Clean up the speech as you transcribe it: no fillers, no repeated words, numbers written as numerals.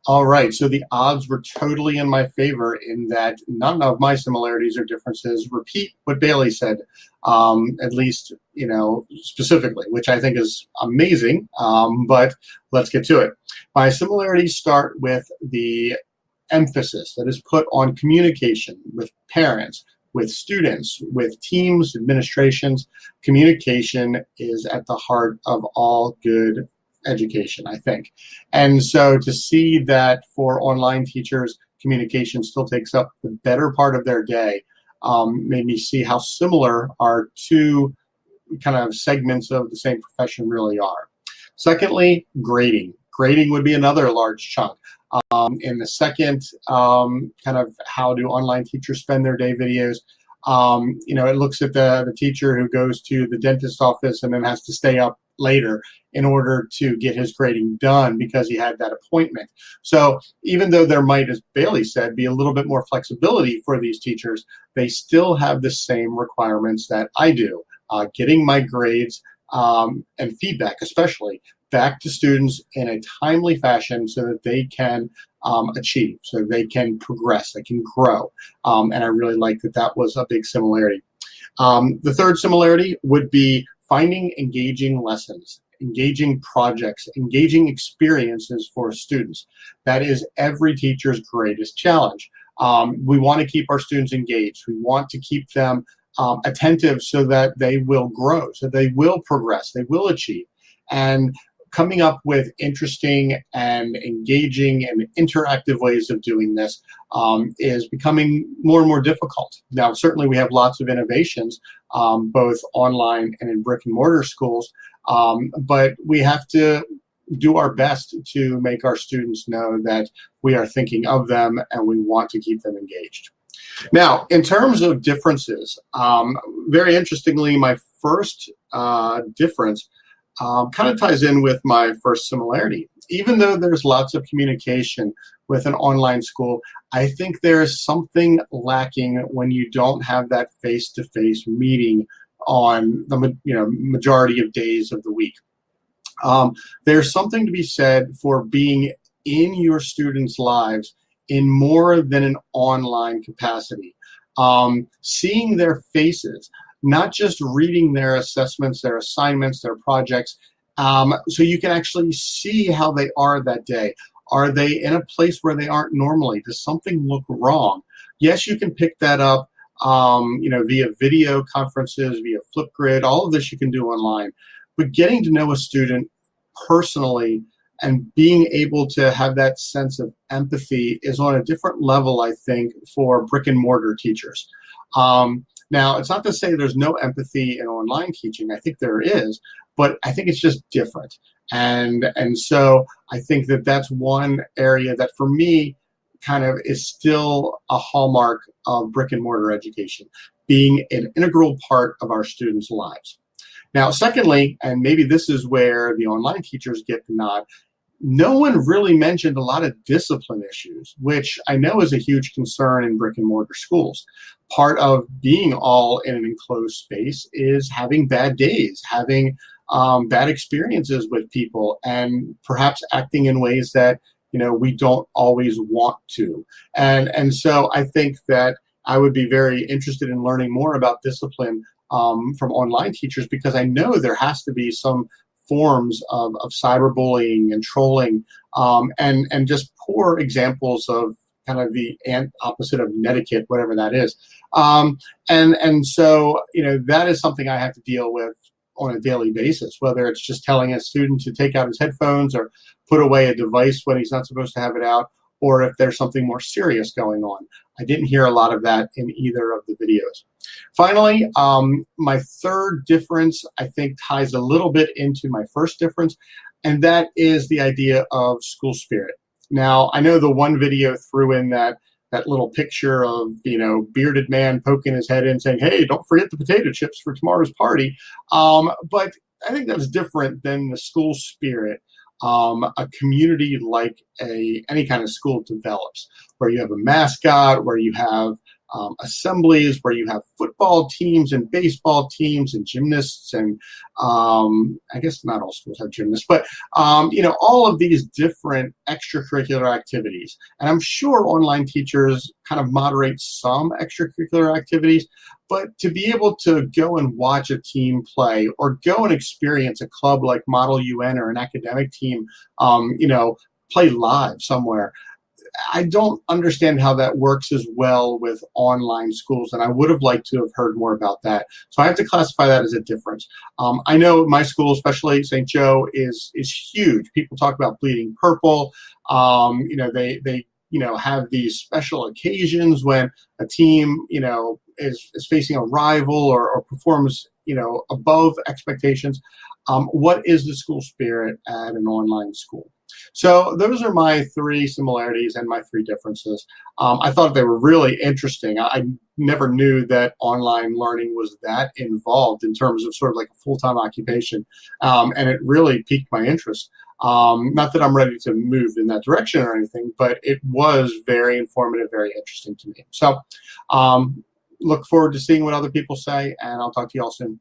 All right, so the odds were totally in my favor in that none of my similarities or differences repeat what Bailey said, at least, specifically, which I think is amazing, but let's get to it. My similarities start with the emphasis that is put on communication with parents, with students, with teams, administrations. Communication is at the heart of all good education, I think. And so to see that for online teachers, communication still takes up the better part of their day made me see how similar our two kind of segments of the same profession really are. Secondly, grading. Grading would be another large chunk. In the second, kind of how do online teachers spend their day videos, it looks at the teacher who goes to the dentist office and then has to stay up later in order to get his grading done because he had that appointment. So even though there might, as Bailey said, be a little bit more flexibility for these teachers, they still have the same requirements that I do. Getting my grades and feedback, especially, back to students in a timely fashion so that they can achieve, so they can progress, they can grow. And I really like that was a big similarity. The third similarity would be finding engaging lessons, engaging projects, engaging experiences for students. That is every teacher's greatest challenge. We want to keep our students engaged. We want to keep them attentive so that they will grow, so they will progress, they will achieve. And coming up with interesting and engaging and interactive ways of doing this is becoming more and more difficult. Now, certainly we have lots of innovations, both online and in brick and mortar schools, but we have to do our best to make our students know that we are thinking of them and we want to keep them engaged. Now, in terms of differences, very interestingly, my first difference kind of ties in with my first similarity. Even though there's lots of communication with an online school, I think there is something lacking when you don't have that face-to-face meeting on the majority of days of the week. There's something to be said for being in your students' lives in more than an online capacity. Seeing their faces, not just reading their assessments, their assignments, their projects, so you can actually see how they are that day. Are they in a place where they aren't normally? Does something look wrong? Yes, you can pick that up via video conferences, via Flipgrid, all of this you can do online. But getting to know a student personally and being able to have that sense of empathy is on a different level, I think, for brick and mortar teachers. Now, it's not to say there's no empathy in online teaching. I think there is, but I think it's just different. And so I think that that's one area that for me kind of is still a hallmark of brick and mortar education, being an integral part of our students' lives. Now, secondly, and maybe this is where the online teachers get the nod, no one really mentioned a lot of discipline issues, which I know is a huge concern in brick and mortar schools. Part of being all in an enclosed space is having bad days, having bad experiences with people, and perhaps acting in ways that we don't always want to. And so I think that I would be very interested in learning more about discipline from online teachers, because I know there has to be some forms of cyberbullying and trolling, and just poor examples of kind of the opposite of netiquette, whatever that is. And so, that is something I have to deal with on a daily basis, whether it's just telling a student to take out his headphones or put away a device when he's not supposed to have it out, or if there's something more serious going on. I didn't hear a lot of that in either of the videos. Finally, my third difference, I think, ties a little bit into my first difference, and that is the idea of school spirit. Now, I know the one video threw in that little picture of, bearded man poking his head in saying, hey, don't forget the potato chips for tomorrow's party. But I think that's different than the school spirit a community like any kind of school develops, where you have a mascot, where you have assemblies where you have football teams and baseball teams and gymnasts and I guess not all schools have gymnasts, but all of these different extracurricular activities. And I'm sure online teachers kind of moderate some extracurricular activities, but to be able to go and watch a team play or go and experience a club like Model UN or an academic team, play live somewhere, I don't understand how that works as well with online schools, and I would have liked to have heard more about that. So I have to classify that as a difference. I know my school, especially St. Joe, is huge. People talk about bleeding purple. They have these special occasions when a team is facing a rival or performs above expectations. What is the school spirit at an online school? So those are my three similarities and my three differences. I thought they were really interesting. I never knew that online learning was that involved in terms of sort of like a full-time occupation, and it really piqued my interest. Not that I'm ready to move in that direction or anything, but it was very informative, very interesting to me. So look forward to seeing what other people say, and I'll talk to you all soon.